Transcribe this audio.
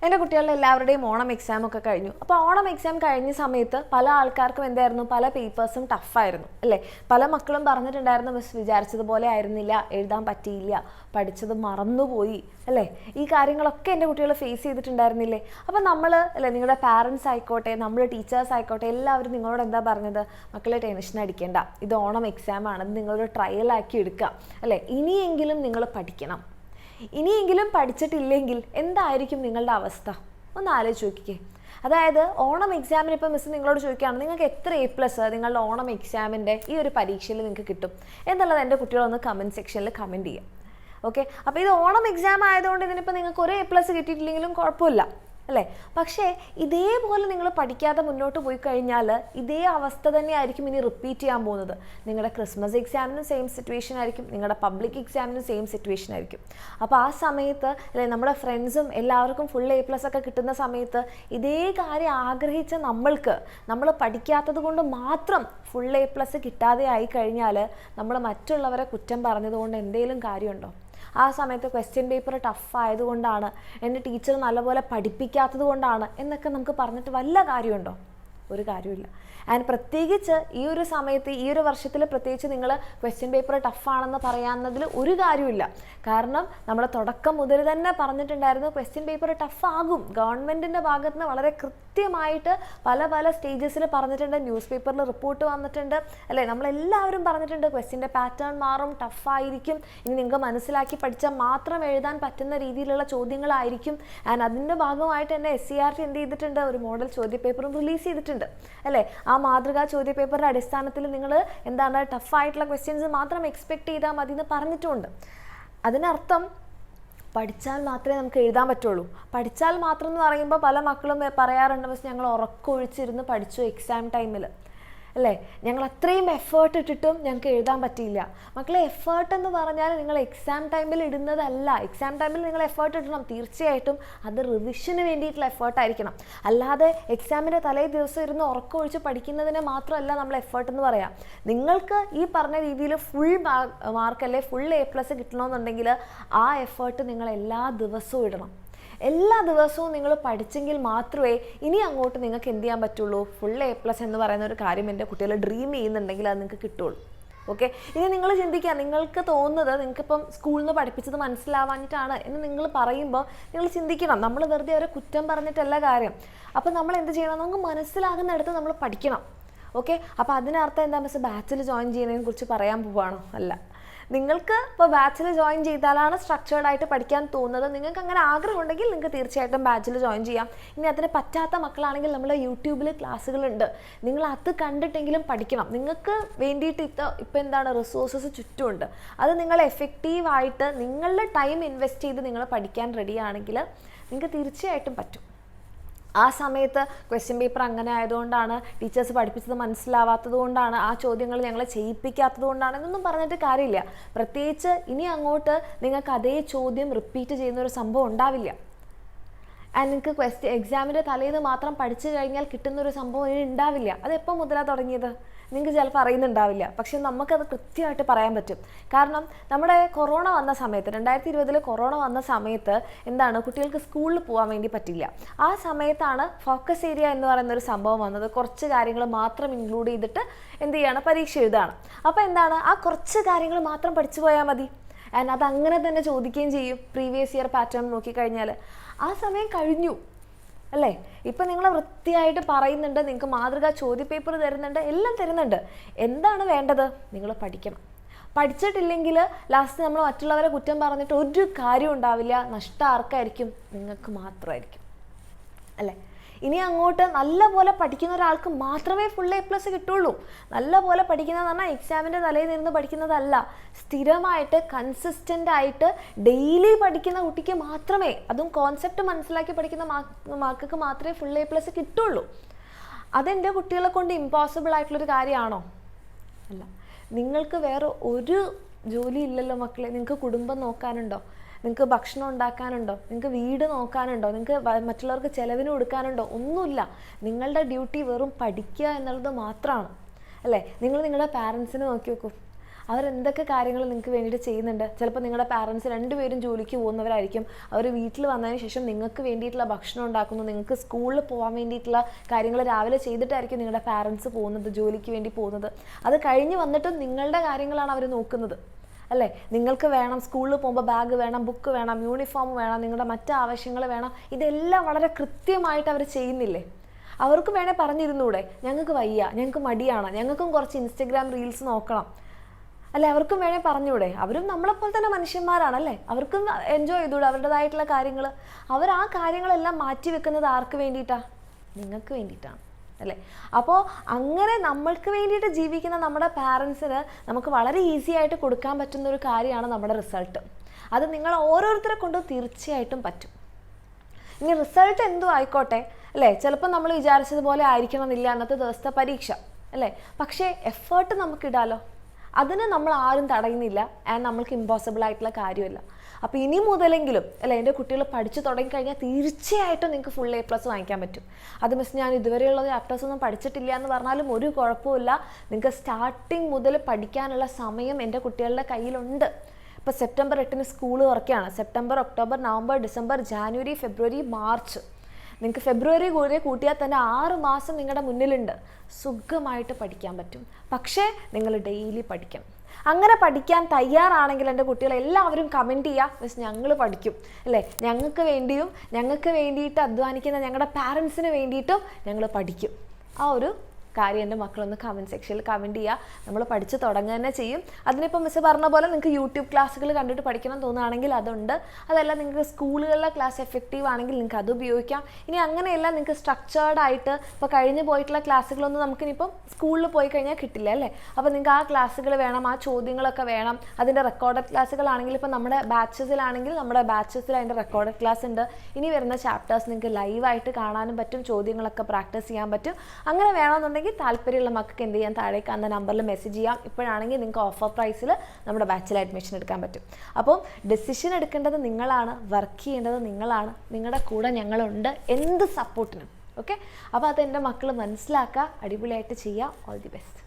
എൻ്റെ കുട്ടികളുടെ എല്ലാവരുടെയും ഓണം എക്സാം ഒക്കെ കഴിഞ്ഞു. അപ്പോൾ ഓണം എക്സാം കഴിഞ്ഞ സമയത്ത് പല ആൾക്കാർക്കും എന്തായിരുന്നു, പല പേപ്പേഴ്സും ടഫായിരുന്നു അല്ലേ. പല മക്കളും പറഞ്ഞിട്ടുണ്ടായിരുന്നു, മിസ് വിചാരിച്ചതുപോലെ ആയിരുന്നില്ല, എഴുതാൻ പറ്റിയില്ല, പഠിച്ചത് മറന്നുപോയി അല്ലേ. ഈ കാര്യങ്ങളൊക്കെ എൻ്റെ കുട്ടികൾ ഫേസ് ചെയ്തിട്ടുണ്ടായിരുന്നില്ലേ. അപ്പോൾ നമ്മൾ അല്ലേ, നിങ്ങളുടെ പാരൻസ് ആയിക്കോട്ടെ, നമ്മൾ ടീച്ചേഴ്സ് ആയിക്കോട്ടെ, എല്ലാവരും നിങ്ങളോട് എന്താ പറഞ്ഞത്, മക്കളെ ടെൻഷൻ അടിക്കേണ്ട, ഇത് ഓണം എക്സാം ആണ്, ഇത് നിങ്ങളൊരു ട്രയലാക്കി എടുക്കുക അല്ലേ, ഇനിയെങ്കിലും നിങ്ങൾ പഠിക്കണം. ഇനിയെങ്കിലും പഠിച്ചിട്ടില്ലെങ്കിൽ എന്തായിരിക്കും നിങ്ങളുടെ അവസ്ഥ ഒന്ന് ആലോചിച്ച് നോക്കിക്കേ. അതായത് ഓണം എക്സാമിന് ഇപ്പോൾ മിസ് നിങ്ങളോട് ചോദിക്കുകയാണ്, നിങ്ങൾക്ക് എത്ര A+ നിങ്ങളുടെ ഓണം എക്സാമിൻ്റെ ഈ ഒരു പരീക്ഷയിൽ നിങ്ങൾക്ക് കിട്ടും എന്നുള്ളത് എൻ്റെ കുട്ടികളൊന്ന് കമൻറ്റ് സെക്ഷനിൽ കമൻറ്റ് ചെയ്യാം. ഓക്കെ, അപ്പോൾ ഇത് ഓണം എക്സാം ആയതുകൊണ്ട് ഇതിനിപ്പോൾ നിങ്ങൾക്ക് ഒരു A+ കിട്ടിയിട്ടില്ലെങ്കിലും കുഴപ്പമില്ല അല്ലേ. പക്ഷേ ഇതേപോലെ നിങ്ങൾ പഠിക്കാതെ മുന്നോട്ട് പോയി കഴിഞ്ഞാൽ ഇതേ അവസ്ഥ തന്നെയായിരിക്കും ഇനി റിപ്പീറ്റ് ചെയ്യാൻ പോകുന്നത്. നിങ്ങളുടെ ക്രിസ്മസ് എക്സാമിനും സെയിം സിറ്റുവേഷൻ ആയിരിക്കും, നിങ്ങളുടെ പബ്ലിക് എക്സാമിനും സെയിം സിറ്റുവേഷൻ ആയിരിക്കും. അപ്പോൾ ആ സമയത്ത് അല്ലേ, നമ്മുടെ ഫ്രണ്ട്സും എല്ലാവർക്കും ഫുൾ A+ ഒക്കെ കിട്ടുന്ന സമയത്ത് ഇതേ കാര്യം ആഗ്രഹിച്ച നമ്മൾ പഠിക്കാത്തത് കൊണ്ട് മാത്രം ഫുൾ A+ കിട്ടാതെ ആയി കഴിഞ്ഞാൽ നമ്മൾ മറ്റുള്ളവരെ കുറ്റം പറഞ്ഞതുകൊണ്ട് എന്തെങ്കിലും കാര്യമുണ്ടോ? ആ സമയത്ത് ക്വസ്റ്റ്യൻ പേപ്പർ ടഫ് ആയതുകൊണ്ടാണ്, എൻ്റെ ടീച്ചർ നല്ലപോലെ പഠിപ്പിക്കാത്തത് കൊണ്ടാണ് എന്നൊക്കെ നമുക്ക് പറഞ്ഞിട്ട് വല്ല കാര്യമുണ്ടോ? ഒരു കാര്യമില്ല. ആൻഡ് പ്രത്യേകിച്ച് ഈ ഒരു സമയത്ത്, ഈ ഒരു വർഷത്തിൽ പ്രത്യേകിച്ച് നിങ്ങൾ ക്വസ്റ്റ്യൻ പേപ്പർ ടഫാണെന്ന് പറയാവുന്നതിൽ ഒരു കാര്യമില്ല. കാരണം നമ്മൾ തുടക്കം മുതൽ തന്നെ പറഞ്ഞിട്ടുണ്ടായിരുന്നു ക്വസ്റ്റ്യൻ പേപ്പർ ടഫാകും. ഗവൺമെൻറ്റിൻ്റെ ഭാഗത്ത് നിന്ന് വളരെ കൃത്യമായിട്ട് പല സ്റ്റേജസിൽ പറഞ്ഞിട്ടുണ്ട്, ന്യൂസ് പേപ്പറിൽ റിപ്പോർട്ട് വന്നിട്ടുണ്ട് അല്ലേ. നമ്മളെല്ലാവരും പറഞ്ഞിട്ടുണ്ട് ക്വസ്റ്റ്യൻ്റെ പാറ്റേൺ മാറും, ടഫായിരിക്കും, ഇനി നിങ്ങൾക്ക് മനസ്സിലാക്കി പഠിച്ചാൽ മാത്രം എഴുതാൻ പറ്റുന്ന രീതിയിലുള്ള ചോദ്യങ്ങളായിരിക്കും. ആൻഡ് അതിൻ്റെ ഭാഗമായിട്ട് തന്നെ SCERT എന്ത് ചെയ്തിട്ടുണ്ട്, ഒരു മോഡൽ ചോദ്യപേപ്പറും റിലീസ് ചെയ്തിട്ടുണ്ട് അല്ലേ. ആ മാതൃകാ ചോദ്യപേപ്പറിൻ്റെ അടിസ്ഥാനത്തിൽ നിങ്ങൾ എന്താണ് ടഫായിട്ടുള്ള ക്വസ്റ്റ്യൻസ് മാത്രം എക്സ്പെക്ട് ചെയ്താൽ മതി എന്ന് പറഞ്ഞിട്ടുണ്ട്. അതിനർത്ഥം പഠിച്ചാൽ മാത്രമേ നമുക്ക് എഴുതാൻ പറ്റുള്ളൂ. പഠിച്ചാൽ മാത്രം എന്ന് പറയുമ്പോൾ പല മക്കളും പറയാറുണ്ട്, പക്ഷേ ഞങ്ങൾ ഉറക്കമൊഴിച്ചിരുന്ന് പഠിച്ചു എക്സാം ടൈമിൽ അല്ലേ, ഞങ്ങൾ അത്രയും എഫേർട്ട് ഇട്ടിട്ടും ഞങ്ങൾക്ക് എഴുതാൻ പറ്റിയില്ല. മക്കളെ, എഫേർട്ട് എന്ന് പറഞ്ഞാൽ നിങ്ങൾ എക്സാം ടൈമിൽ ഇടുന്നതല്ല. എക്സാം ടൈമിൽ നിങ്ങൾ എഫേർട്ട് ഇടണം, തീർച്ചയായിട്ടും അത് റിവിഷന് വേണ്ടിയിട്ടുള്ള എഫേർട്ടായിരിക്കണം. അല്ലാതെ എക്സാമിൻ്റെ തലേ ദിവസം ഇരുന്ന് ഉറക്കമൊഴിച്ച് പഠിക്കുന്നതിന് മാത്രമല്ല നമ്മൾ എഫേർട്ട് എന്ന് പറയാം. നിങ്ങൾക്ക് ഈ പറഞ്ഞ രീതിയിൽ ഫുൾ മാർക്ക് അല്ലെ ഫുൾ A+ കിട്ടണമെന്നുണ്ടെങ്കിൽ ആ എഫേർട്ട് നിങ്ങൾ എല്ലാ ദിവസവും ഇടണം. എല്ലാ ദിവസവും നിങ്ങൾ പഠിച്ചെങ്കിൽ മാത്രമേ ഇനി അങ്ങോട്ട് നിങ്ങൾക്ക് എന്ത് ചെയ്യാൻ പറ്റുള്ളൂ, ഫുൾ A+ എന്ന് പറയുന്ന ഒരു കാര്യം എൻ്റെ കുട്ടികൾ ഡ്രീം ചെയ്യുന്നുണ്ടെങ്കിൽ അത് നിങ്ങൾക്ക് കിട്ടുള്ളൂ. ഓക്കെ, ഇനി നിങ്ങൾ ചിന്തിക്കുക, നിങ്ങൾക്ക് തോന്നുന്നത് നിങ്ങൾക്കിപ്പം സ്കൂളിൽ നിന്ന് പഠിപ്പിച്ചത് മനസ്സിലാവാഞ്ഞിട്ടാണ് എന്ന് നിങ്ങൾ പറയുമ്പോൾ നിങ്ങൾ ചിന്തിക്കണം, നമ്മൾ വെറുതെ ഒരു കുറ്റം പറഞ്ഞിട്ടല്ല കാര്യം. അപ്പം നമ്മൾ എന്ത് ചെയ്യണം, നമുക്ക് മനസ്സിലാകുന്നിടത്ത് നമ്മൾ പഠിക്കണം. ഓക്കെ, അപ്പോൾ അതിനർത്ഥം എന്താ, മിസ് ബാച്ചിൽ ജോയിൻ ചെയ്യുന്നതിനെ കുറിച്ച് പറയാൻ പോവാണോ? അല്ല. നിങ്ങൾക്ക് ഇപ്പോൾ ബാച്ചിൽ ജോയിൻ ചെയ്താലാണ് സ്ട്രക്ചേർഡ് ആയിട്ട് പഠിക്കാൻ തോന്നുന്നത്. നിങ്ങൾക്ക് അങ്ങനെ ആഗ്രഹമുണ്ടെങ്കിൽ നിങ്ങൾക്ക് തീർച്ചയായിട്ടും ബാച്ചിൽ ജോയിൻ ചെയ്യാം. ഇനി അതിന് പറ്റാത്ത മക്കളാണെങ്കിൽ നമ്മൾ യൂട്യൂബിൽ ക്ലാസ്സുകളുണ്ട്, നിങ്ങൾ അത് കണ്ടിട്ടെങ്കിലും പഠിക്കണം. നിങ്ങൾക്ക് വേണ്ടിയിട്ട് ഇപ്പോൾ എന്താണ് റിസോഴ്സസ് ചുറ്റുമുണ്ട്, അത് നിങ്ങൾ എഫക്റ്റീവായിട്ട് നിങ്ങളുടെ ടൈം ഇൻവെസ്റ്റ് ചെയ്ത് നിങ്ങൾ പഠിക്കാൻ റെഡിയാണെങ്കിൽ നിങ്ങൾക്ക് തീർച്ചയായിട്ടും പറ്റും. ആ സമയത്ത് ക്വസ്റ്റ്യൻ പേപ്പർ അങ്ങനെ ആയതുകൊണ്ടാണ്, ടീച്ചേഴ്സ് പഠിപ്പിച്ചത് മനസ്സിലാവാത്തത് കൊണ്ടാണ്, ആ ചോദ്യങ്ങൾ ഞങ്ങളെ ചെയ്യിപ്പിക്കാത്തത് കൊണ്ടാണ് എന്നൊന്നും പറഞ്ഞിട്ട് കാര്യമില്ല. പ്രത്യേകിച്ച് ഇനി അങ്ങോട്ട് നിങ്ങൾക്ക് അതേ ചോദ്യം റിപ്പീറ്റ് ചെയ്യുന്ന ഒരു സംഭവം ഉണ്ടാവില്ല. ആൻഡ് നിങ്ങൾക്ക് എക്സാമിൻ്റെ തലേന്ന് മാത്രം പഠിച്ചു കഴിഞ്ഞാൽ കിട്ടുന്നൊരു സംഭവം ഇനി ഉണ്ടാവില്ല. അതെപ്പോൾ മുതലാണ് തുടങ്ങിയത് നിങ്ങൾക്ക് ചിലപ്പോൾ അറിയുന്നുണ്ടാവില്ല, പക്ഷെ നമുക്കത് കൃത്യമായിട്ട് പറയാൻ പറ്റും. കാരണം നമ്മുടെ കൊറോണ വന്ന സമയത്ത്, 2020 കൊറോണ വന്ന സമയത്ത് എന്താണ്, കുട്ടികൾക്ക് സ്കൂളിൽ പോകാൻ വേണ്ടി പറ്റില്ല. ആ സമയത്താണ് ഫോക്കസ് ഏരിയ എന്ന് പറയുന്നൊരു സംഭവം വന്നത്. കുറച്ച് കാര്യങ്ങൾ മാത്രം ഇൻക്ലൂഡ് ചെയ്തിട്ട് എന്ത് ചെയ്യാണ്, പരീക്ഷ എഴുതാണ്. അപ്പോൾ എന്താണ്, ആ കുറച്ച് കാര്യങ്ങൾ മാത്രം പഠിച്ചു പോയാൽ മതി. ആൻഡ് അത് അങ്ങനെ തന്നെ ചോദിക്കുകയും ചെയ്യും. പ്രീവിയസ് ഇയർ പാറ്റേൺ നോക്കിക്കഴിഞ്ഞാൽ ആ സമയം കഴിഞ്ഞു അല്ലേ. ഇപ്പം നിങ്ങൾ വൃത്തിയായിട്ട് പറയുന്നുണ്ട്, നിങ്ങൾക്ക് മാതൃകാ ചോദ്യപേപ്പർ തരുന്നുണ്ട്, എല്ലാം തരുന്നുണ്ട്. എന്താണ് വേണ്ടത്, നിങ്ങൾ പഠിക്കണം. പഠിച്ചിട്ടില്ലെങ്കിൽ ലാസ്റ്റ് നമ്മൾ മറ്റുള്ളവരെ കുറ്റം പറഞ്ഞിട്ട് ഒരു കാര്യം ഉണ്ടാവില്ല. നഷ്ടം ആർക്കായിരിക്കും, നിങ്ങൾക്ക് മാത്രമായിരിക്കും അല്ലേ. ഇനി അങ്ങോട്ട് നല്ലപോലെ പഠിക്കുന്ന ഒരാൾക്ക് മാത്രമേ ഫുൾ A+ കിട്ടുള്ളൂ. നല്ലപോലെ പഠിക്കുന്നതെന്ന് പറഞ്ഞാൽ എക്സാമിൻ്റെ തലയിൽ നിന്ന് പഠിക്കുന്നതല്ല, സ്ഥിരമായിട്ട് കൺസിസ്റ്റൻ്റ് ആയിട്ട് ഡെയിലി പഠിക്കുന്ന കുട്ടിക്ക് മാത്രമേ, അതും കോൺസെപ്റ്റ് മനസ്സിലാക്കി പഠിക്കുന്ന മാർക്ക് മാത്രമേ ഫുൾ A+ കിട്ടുള്ളൂ. അതെൻ്റെ കുട്ടികളെ കൊണ്ട് ഇമ്പോസിബിൾ ആയിട്ടുള്ളൊരു കാര്യമാണോ? അല്ല. നിങ്ങൾക്ക് വേറെ ഒരു ജോലി ഇല്ലല്ലോ മക്കളെ. നിങ്ങൾക്ക് കുടുംബം നോക്കാനുണ്ടോ, നിങ്ങൾക്ക് ഭക്ഷണം ഉണ്ടാക്കാനുണ്ടോ, നിങ്ങൾക്ക് വീട് നോക്കാനുണ്ടോ, നിങ്ങൾക്ക് മറ്റുള്ളവർക്ക് ചിലവിന് കൊടുക്കാനുണ്ടോ? ഒന്നുമില്ല. നിങ്ങളുടെ ഡ്യൂട്ടി വെറും പഠിക്കുക എന്നുള്ളത് മാത്രമാണ് അല്ലേ. നിങ്ങൾ നിങ്ങളുടെ പാരൻസിനെ നോക്കി നോക്കൂ, അവരെന്തൊക്കെ കാര്യങ്ങൾ നിങ്ങൾക്ക് വേണ്ടിയിട്ട് ചെയ്യുന്നുണ്ട്. ചിലപ്പോൾ നിങ്ങളുടെ പാരൻസ് രണ്ടുപേരും ജോലിക്ക് പോകുന്നവരായിരിക്കും. അവർ വീട്ടിൽ വന്നതിന് ശേഷം നിങ്ങൾക്ക് വേണ്ടിയിട്ടുള്ള ഭക്ഷണം ഉണ്ടാക്കുന്നു, നിങ്ങൾക്ക് സ്കൂളിൽ പോകാൻ വേണ്ടിയിട്ടുള്ള കാര്യങ്ങൾ രാവിലെ ചെയ്തിട്ടായിരിക്കും നിങ്ങളുടെ പാരൻസ് പോകുന്നത്, ജോലിക്ക് വേണ്ടി പോകുന്നത്. അത് കഴിഞ്ഞ് വന്നിട്ടും നിങ്ങളുടെ കാര്യങ്ങളാണ് അവർ നോക്കുന്നത് അല്ലേ. നിങ്ങൾക്ക് വേണം, സ്കൂളിൽ പോകുമ്പോൾ ബാഗ് വേണം, ബുക്ക് വേണം, യൂണിഫോം വേണം, നിങ്ങളുടെ മറ്റ് ആവശ്യങ്ങൾ വേണം. ഇതെല്ലാം വളരെ കൃത്യമായിട്ട് അവർ ചെയ്യുന്നില്ലേ? അവർക്ക് വേണേൽ പറഞ്ഞിരുന്നൂടെ, ഞങ്ങൾക്ക് വയ്യ, ഞങ്ങൾക്ക് മടിയാണ്, ഞങ്ങൾക്കും കുറച്ച് ഇൻസ്റ്റഗ്രാം റീൽസ് നോക്കണം അല്ലേ? അവർക്കും വേണേൽ പറഞ്ഞൂടെ? അവരും നമ്മളെപ്പോലെ തന്നെ മനുഷ്യന്മാരാണല്ലേ, അവർക്കും എൻജോയ് ചെയ്തൂടെ അവരുടേതായിട്ടുള്ള കാര്യങ്ങൾ. അവർ ആ കാര്യങ്ങളെല്ലാം മാറ്റി വെക്കുന്നത് ആർക്ക് വേണ്ടിയിട്ടാണ്? നിങ്ങൾക്ക് വേണ്ടിയിട്ടാണ് അല്ലേ. അപ്പോൾ അങ്ങനെ നമ്മൾക്ക് വേണ്ടിയിട്ട് ജീവിക്കുന്ന നമ്മുടെ പാരൻസിന് നമുക്ക് വളരെ ഈസി ആയിട്ട് കൊടുക്കാൻ പറ്റുന്ന ഒരു കാര്യമാണ് നമ്മുടെ റിസൾട്ട്. അത് നിങ്ങൾ ഓരോരുത്തരെ കൊണ്ടും തീർച്ചയായിട്ടും പറ്റും. ഇനി റിസൾട്ട് എന്തോ ആയിക്കോട്ടെ അല്ലേ, ചിലപ്പോൾ നമ്മൾ വിചാരിച്ചതുപോലെ ആയിരിക്കണമെന്നില്ല അന്നത്തെ ദിവസത്തെ പരീക്ഷ അല്ലേ, പക്ഷേ എഫേർട്ട് നമുക്കിടാലോ. അതിന് നമ്മൾ ആരും തടയുന്നില്ല, ആൻഡ് നമ്മൾക്ക് ഇമ്പോസിബിൾ ആയിട്ടുള്ള കാര്യമല്ല. അപ്പോൾ ഇനി മുതലെങ്കിലും അല്ലേ, എൻ്റെ കുട്ടികൾ പഠിച്ചു തുടങ്ങിക്കഴിഞ്ഞാൽ തീർച്ചയായിട്ടും നിങ്ങൾക്ക് ഫുൾ A+ വാങ്ങിക്കാൻ പറ്റും. അത് മിസ് ഞാൻ ഇതുവരെയുള്ള ചാപ്റ്റേഴ്സ് ഒന്നും പഠിച്ചിട്ടില്ല എന്ന് പറഞ്ഞാലും ഒരു കുഴപ്പമില്ല. നിങ്ങൾക്ക് സ്റ്റാർട്ടിങ് മുതൽ പഠിക്കാനുള്ള സമയം എൻ്റെ കുട്ടികളുടെ കയ്യിലുണ്ട്. ഇപ്പോൾ സെപ്റ്റംബർ 8 സ്കൂൾ തുറക്കുകയാണ്. September, October, November, December, January, February, March. നിങ്ങൾക്ക് ഫെബ്രുവരി കൂടെ കൂട്ടിയാൽ തന്നെ 6 മാസം നിങ്ങളുടെ മുന്നിലുണ്ട്. സുഖമായിട്ട് പഠിക്കാൻ പറ്റും. പക്ഷേ നിങ്ങൾ ഡെയിലി പഠിക്കണം. അങ്ങനെ പഠിക്കാൻ തയ്യാറാണെങ്കിൽ എൻ്റെ കുട്ടികൾ എല്ലാവരും കമൻറ്റ് ചെയ്യുക, മിസ് ഞങ്ങൾ പഠിക്കും അല്ലേ, ഞങ്ങൾക്ക് വേണ്ടിയും ഞങ്ങൾക്ക് വേണ്ടിയിട്ട് അധ്വാനിക്കുന്ന ഞങ്ങളുടെ പാരൻസിന് വേണ്ടിയിട്ടും ഞങ്ങൾ പഠിക്കും. ആ ഒരു കാര്യം എൻ്റെ മക്കളൊന്ന് കമൻറ്റ് സെക്ഷനിൽ കമൻറ്റ് ചെയ്യുക. നമ്മൾ പഠിച്ച് തുടങ്ങുക തന്നെ ചെയ്യും. അതിനിപ്പോൾ മിസ് പറഞ്ഞ പോലെ നിങ്ങൾക്ക് യൂട്യൂബ് ക്ലാസ്സുകൾ കണ്ടിട്ട് പഠിക്കണം തോന്നുകയാണെങ്കിൽ അതുണ്ട്. അതല്ല നിങ്ങൾക്ക് സ്കൂളുകളിലെ ക്ലാസ് എഫക്റ്റീവ് ആണെങ്കിൽ നിങ്ങൾക്ക് അത് ഉപയോഗിക്കാം. ഇനി അങ്ങനെയല്ല നിങ്ങൾക്ക് സ്ട്രക്ചേർഡ് ആയിട്ട് ഇപ്പോൾ കഴിഞ്ഞ് പോയിട്ടുള്ള ക്ലാസ്സുകളൊന്നും നമുക്കിനിപ്പം സ്കൂളിൽ പോയി കഴിഞ്ഞാൽ കിട്ടില്ല അല്ലേ. അപ്പോൾ നിങ്ങൾക്ക് ആ ക്ലാസ്സുകൾ വേണം, ആ ചോദ്യങ്ങളൊക്കെ വേണം. അതിൻ്റെ റെക്കോർഡഡ് ക്ലാസ്സുകളാണെങ്കിൽ ഇപ്പോൾ നമ്മുടെ ബാച്ചസിലാണെങ്കിൽ നമ്മുടെ ബാച്ചസിൽ അതിൻ്റെ റെക്കോർഡഡ് ക്ലാസ് ഉണ്ട്. ഇനി വരുന്ന ചാപ്റ്റേഴ്സ് നിങ്ങൾക്ക് ലൈവായിട്ട് കാണാനും പറ്റും, ചോദ്യങ്ങളൊക്കെ പ്രാക്ടീസ് ചെയ്യാൻ പറ്റും. അങ്ങനെ വേണമെന്നുണ്ടെങ്കിൽ താല്പര്യമുള്ള മക്കൾക്ക് എന്ത് ചെയ്യാൻ, താഴേക്ക് അന്ന നമ്പറിൽ മെസ്സേജ് ചെയ്യാം. ഇപ്പോഴാണെങ്കിൽ നിങ്ങൾക്ക് ഓഫർ പ്രൈസിൽ നമ്മുടെ ബാച്ചിൽ അഡ്മിഷൻ എടുക്കാൻ പറ്റും. അപ്പോൾ ഡെസിഷൻ എടുക്കേണ്ടത് നിങ്ങളാണ്, വർക്ക് ചെയ്യേണ്ടത് നിങ്ങളാണ്. നിങ്ങളുടെ കൂടെ ഞങ്ങളുണ്ട് എന്ത് സപ്പോർട്ടിനും. ഓക്കെ, അപ്പോൾ അത് എൻ്റെ മക്കൾ മനസ്സിലാക്കുക, അടിപൊളിയായിട്ട് ചെയ്യുക. All the best.